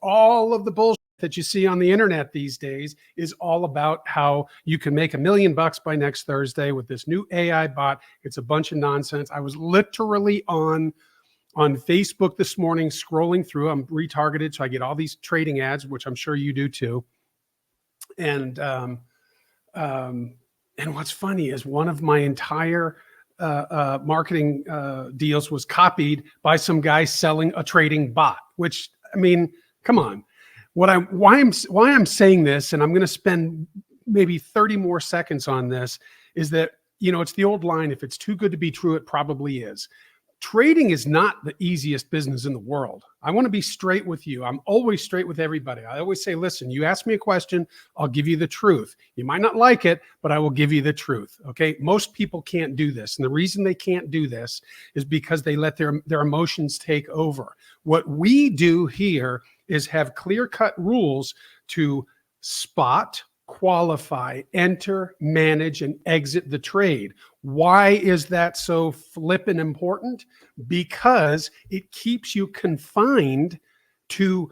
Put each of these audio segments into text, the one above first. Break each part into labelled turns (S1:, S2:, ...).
S1: All of the bullshit that you see on the internet these days is all about how you can make $1 million by next Thursday with this new AI bot. It's a bunch of nonsense. I was literally on Facebook this morning scrolling through. I'm retargeted, so I get all these trading ads, which I'm sure you do too. And what's funny is one of my entire marketing deals was copied by some guy selling a trading bot. Which, I mean, come on. Why I'm saying this, and I'm going to spend maybe 30 more seconds on this, is that, it's the old line: if it's too good to be true, it probably is. Trading is not the easiest business in the world. I want to be straight with you. I'm always straight with everybody. I always say, listen, you ask me a question, I'll give you the truth. You might not like it, but I will give you the truth. Okay. Most people can't do this. And the reason they can't do this is because they let their emotions take over. What we do here is have clear-cut rules to spot, qualify, enter, manage, and exit the trade. Why is that so flippin' important? Because it keeps you confined to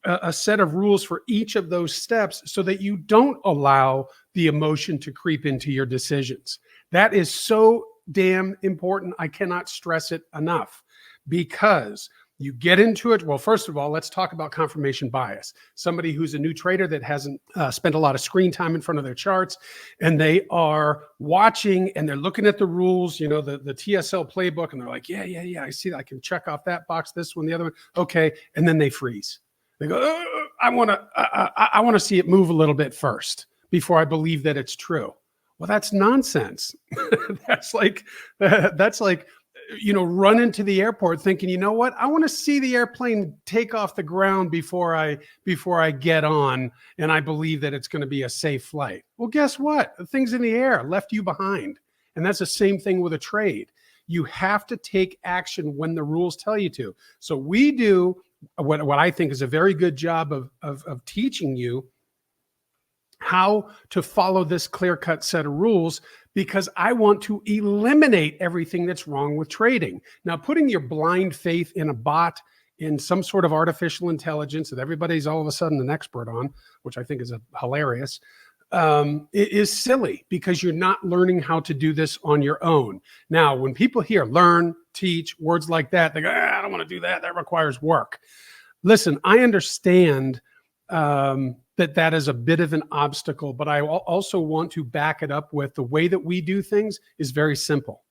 S1: a set of rules for each of those steps so that you don't allow the emotion to creep into your decisions. That is so damn important. I cannot stress it enough, because you get into it. Well, first of all, let's talk about confirmation bias. Somebody who's a new trader that hasn't spent a lot of screen time in front of their charts, and they are watching and they're looking at the rules, the TSL playbook, and they're like, yeah, I see that. I can check off that box, this one, the other one. Okay. And then they freeze. They go, I want to see it move a little bit first before I believe that it's true. Well, that's nonsense. That's like, run into the airport thinking, you know what? I want to see the airplane take off the ground before I get on, and I believe that it's going to be a safe flight. Well, guess what? The thing's in the air, left you behind. And that's the same thing with a trade. You have to take action when the rules tell you to. So we do what I think is a very good job of teaching you how to follow this clear-cut set of rules, because I want to eliminate everything that's wrong with trading. Now, putting your blind faith in a bot, in some sort of artificial intelligence that everybody's all of a sudden an expert on, which I think is hilarious, it is silly, because you're not learning how to do this on your own. Now, when people hear learn, teach, words like that, they go, I don't want to do that. That requires work. Listen, I understand that is a bit of an obstacle, but I also want to back it up with the way that we do things is very simple.